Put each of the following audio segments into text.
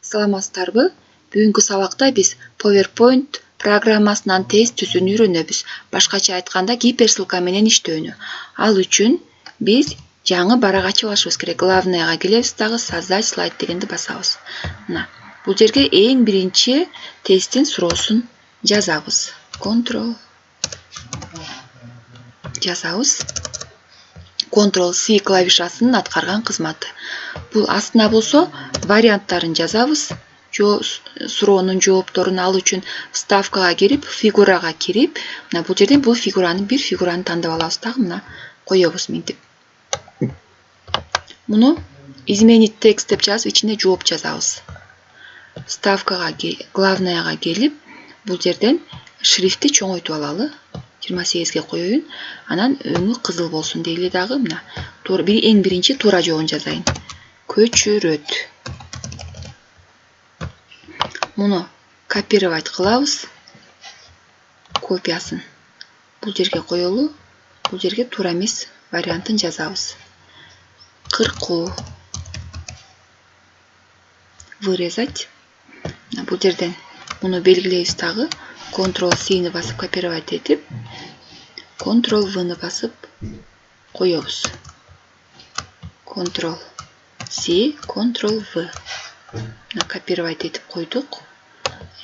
Саламатсыздарбы? Бүгүнкү сабакта биз PowerPoint программасынан тест түзүүнү үйрөнөбүз. Башкача айтканда гиперссылка менен иштөөнү. Ал үчүн биз жаңы барак ачып алышыбыз керек. Главныйга келебиз дагы создать слайд дегенди басабыз. Мына, бул жерге эң биринчи тесттин суроосун жазабыз. Ctrl жазабыз. Ctrl-C клавишасынын аткарган кызматы. Бул астына болсо варианттарын жазабыз. Суроонун жоопторун ал үчүн вставкага кирип, фигурага кирип, мына бул жерден бул бир фигураны тандап алабыз дагы, мына коебуз мынтип. Муну изменить текст деп жазып, ичине жооп жазабыз. Вставкага, главныйга келип, бул жерден шрифти чоңойтуп алалы. 28ге коеюн. Анан өңү кызыл болсун дейли дагы, мына. Эң биринчи туура жообун жазайын. Көчүрөт. Муну копировать кылабыз. Копиясын бул жерге коелу. Бул жерге туура эмес вариантын жазабыз. Кыркуу. Вырезать. Бул жерден муну белгилейбиз дагы. Ctrl-C-ни басып копировать этип, Ctrl-V-ни басып коебуз. Ctrl-C, Ctrl-V. Копировать этип койдук.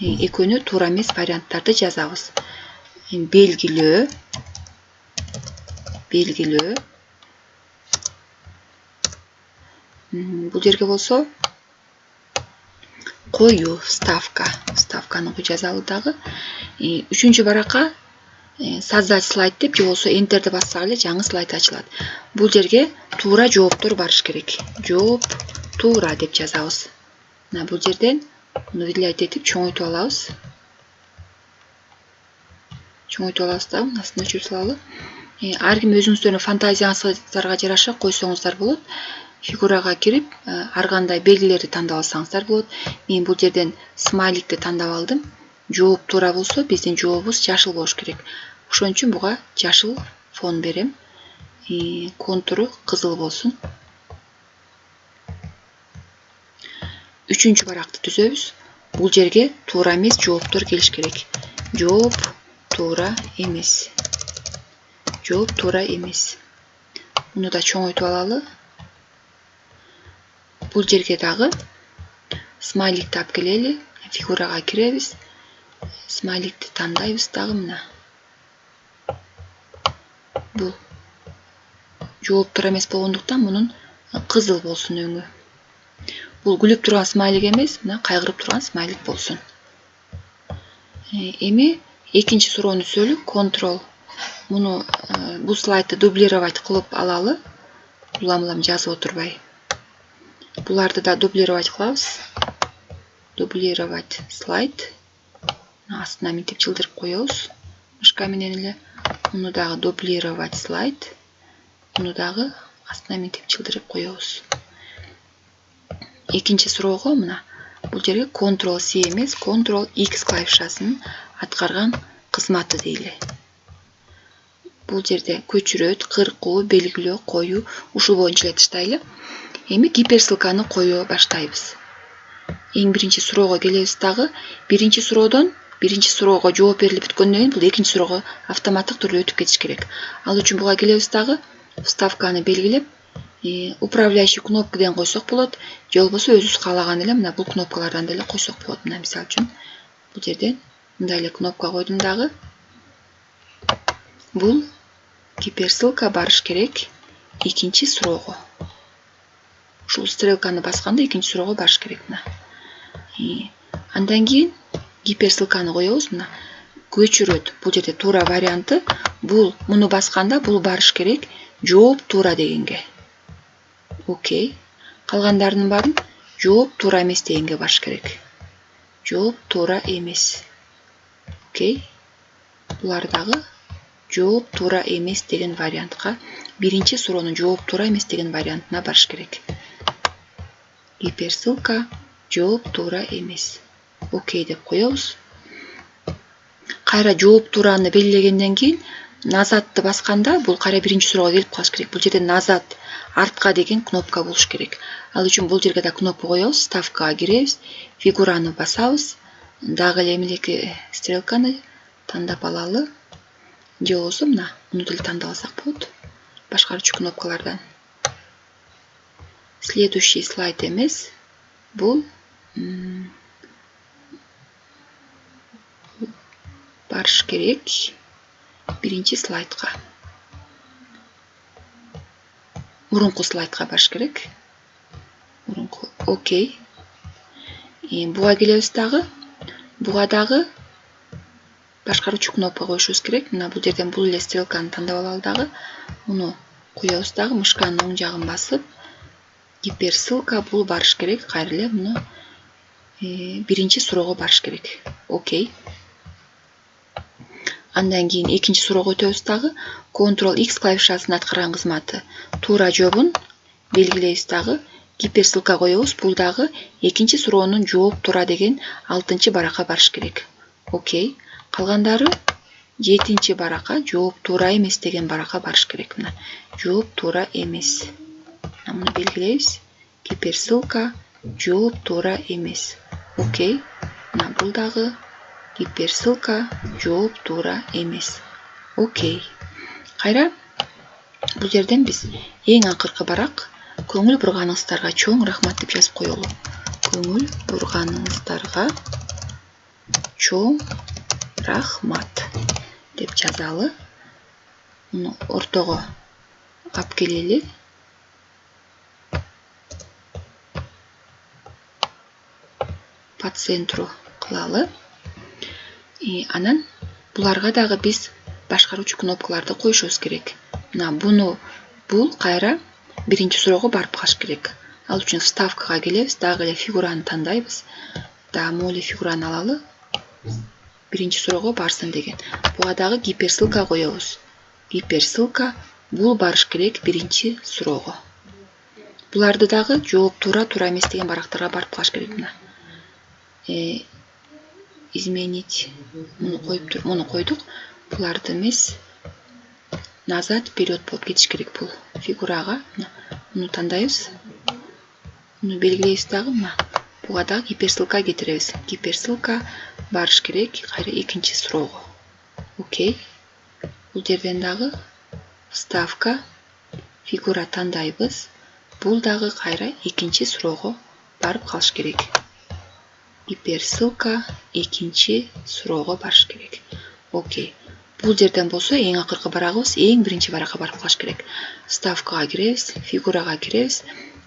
Экөөнү туура эмес варианттарды жазабыз. Белгилөө. Бул жерге болсо коюу, вставканы жазалы дагы. Үчүнчү баракка создать слайд деп, же болсо энтерди бассак эле жаңы слайд ачылат. Бул жерге туура жооптор барыш керек. Жооп туура деп жазабыз. Мына бул жерден муну выделять этип чоңойтуп алабыз. Дагы, астына өчүрүп салалы. Ар ким өзүңүздөрдүн фантазияңыздарга жараша койсоңуздар болот. Фигурага кирип, ар кандай белгилерди тандап алсаңыздар болот. Мен бул жерден смайликти тандап алдым. Жооп туура болсо, биздин жообубуз жашыл болуш керек. Ошон үчүн буга жашыл фон берем. Контуру кызыл болсун. Үчүнчү баракты түзөбүз. Бул жерге туура эмес жооптор келиш керек. Жооп туура эмес. Муну да чоңойтуп алалы. Бул жерге дагы смайликти алып келели. Фигурага киребиз. Смайликти тандайбыз дагы, мына. Бул жооп туура эмес болгондуктан мунун кызыл болсун өңү. Бул күлүп турган смайлик эмес, мына кайгырып турган смайлик болсун. Эми экинчи суроону түзөлү. Ctrl. Муну бул слайдты дублировать кылып алалы. Улам жазып отурбай. Буларды да дублировать кылабыз. Дублировать слайд. Астына мынтип чылдырып коебуз. Мышка менен эле. Муну дагы дублировать слайд. Муну дагы астына мынтип чылдырып коебуз. Экинчи суроого мына бул жерге Ctrl-C эмес, Ctrl-X клавишасынын аткарган кызматы дейли. Бул жерде көчүрөт, кыркуу, белгилөө, коюу, ушул боюнча эле таштайлы. Эми гиперссылканы кое баштайбыз. Эң биринчи суроого келебиз дагы. Биринчи суроого жооп берилип бүткөндөн кийин бул экинчи суроого автоматтык түрдө өтүп кетиш керек. Ал үчүн буга келебиз дагы. Вставканы белгилеп, управляющий кнопкаден койсок болот, же болбосо өзүбүз каалаган эле мына бул кнопкалардан деле койсок болот. Мына мисалы үчүн бул жерден мындай эле кнопка койдум дагы. Бул гиперссылка барыш керек экинчи суроого. Ушул стрелканы басканда экинчи суроого барыш керек, мына. Андан кийин гиперссылканы коебуз, мына. Көчүрөт. Бул жерде туура варианты. Муну басканда бул барыш керек жооп туура дегенге. Окей. Калгандарынын баарын жооп туура эмес дегенге барыш керек. Жооп туура эмес. Окей. Булар дагы жооп туура эмес деген вариантка, биринчи суроонун жооп туура эмес деген вариантына барыш керек. Гиперссылка жооп туура эмес. Окей деп коебуз. Кайра жооп туураны белгилегенден кийин назадты басканда бул кайра биринчи суроого келип калыш керек. Бул жерде назад артқа деген кнопка болуш керек. Ал үчүн бул жерге да кнопка коебуз, ставкага киребиз, фигураны басабыз, дагы эле эмелеки стрелканы тандап алалы. Же болбосо мына муну деле тандап алсак болот. Башкаруучу кнопкалардан. Следующий слайд эмес. Бул барыш керек биринчи слайдка. Мурунку слайдка барыш керек. Мурунку. Окей. Буга келебиз дагы. Буга дагы башкаруучу кнопка коюшубуз керек. Мына бул жерден бул эле стрелканы тандап алалы дагы. Муну коебуз дагы, мышканын оң жагын басып, гиперссылка бул барыш керек. Кайра эле муну биринчи суроого барыш керек. Окей. Андан кийин экинчи суроого өтөбүз дагы. Ctrl-X клавишасынын аткарган кызматы туура жообун белгилейбиз дагы. Гиперссылка коебуз. Бул дагы экинчи суроонун жооп туура деген 6-чы баракка барыш керек. Окей. Калгандары 7-чи баракка жооп туура эмес деген баракка барыш керек. Мына жооп туура эмес. Муну белгилейбиз. Гиперссылка жооп туура эмес. Окей. Мына бул дагы гиперссылка жооп туура эмес. Окей. Кайра бул жерден биз эң акыркы барак көңүл бурганыңыздарга чоң рахмат деп жазып коелу. Көңүл бурганыңыздарга чоң рахмат деп жазалы. Муну ортого алып келели. По центру кылалы. Анан буларга дагы биз башкаруучу кнопкаларды коюшубуз керек. Мына бул кайра биринчи суроого барып калыш керек. Ал үчүн вставкага келебиз, дагы эле фигураны тандайбыз. Дагы могу эле фигураны алалы. Биринчи суроого барсын деген. Буга дагы гиперссылка коебуз. Гиперссылка бул барыш керек биринчи суроого. Буларды дагы жооп туура эмес деген барактарга барып калыш керек. Мына изменить. Муну койдук. Буларды эмес. Назад, вперед болуп кетиш керек бул фигурага. Муну тандайбыз. Муну белгилейбиз дагы. Мына буга дагы гиперссылка кетиребиз. Гиперссылка барыш керек кайра экинчи суроого. Окей. Бул жерден дагы вставка, фигура тандайбыз. Бул дагы кайра экинчи суроого барып калыш керек. Гиперссылка экинчи суроого барыш керек. Окей. Бул жерден болсо эң акыркы барагыбыз эң биринчи баракка барып калыш керек. Вставкага киребиз, фигурага киребиз.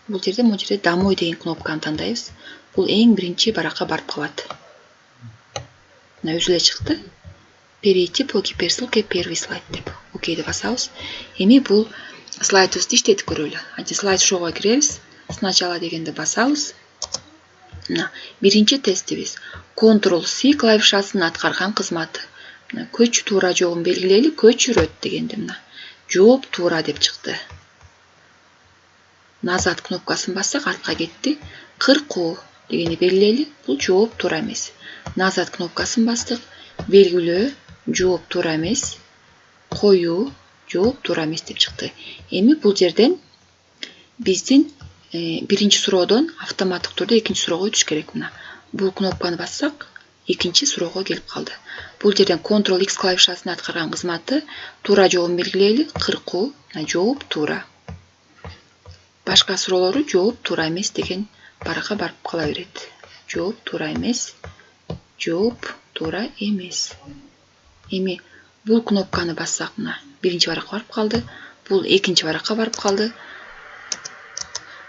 Бул жерде домой деген кнопканы тандайбыз. Бул эң биринчи баракка барып калат. Мына өзү эле чыкты. Перейти по гиперссылке первый слайд деп. Окей деп басабыз. Эми бул слайдыбызды иштетип көрөлү. Слайд шоуга киребиз. Сначала дегенди басабыз. Мына биринчи тестибиз. Ctrl-C клавишасынын аткарган кызматы. Мына көчү туура жообун белгилейли, көчүрөт дегенди мына. Жооп туура деп чыкты. Назад кнопкасын бассак артка кетти. Кыркуу дегенди белгилейли. Бул жооп туура эмес. Назад кнопкасын бастык. Белгилөө жооп туура эмес. Коюу жооп туура эмес деп чыкты. Эми бул жерден биздин биринчи суроодон автоматтык түрдө экинчи суроого өтүш керек. Мына бул кнопканы бассак экинчи суроого келип калды. Бул жерден Ctrl-X клавишасынын аткарган кызматы туура жообун белгилейли. Кыркуу, жооп туура. Башка суроолору жооп туура эмес деген баракка барып кала берет. Жооп туура эмес. Жооп туура эмес. Эми бул кнопканы бассак мына биринчи баракка барып калды. Бул экинчи баракка барып калды.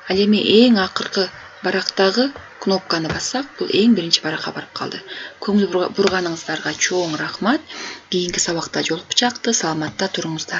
Ал эми эң акыркы барактагы кнопканы бассак, бул эң биринчи баракка барып калды. Көңүл бурганыңыздарга чоң рахмат. Кийинки сабакта жолукчакты. Саламатта туруңуздар.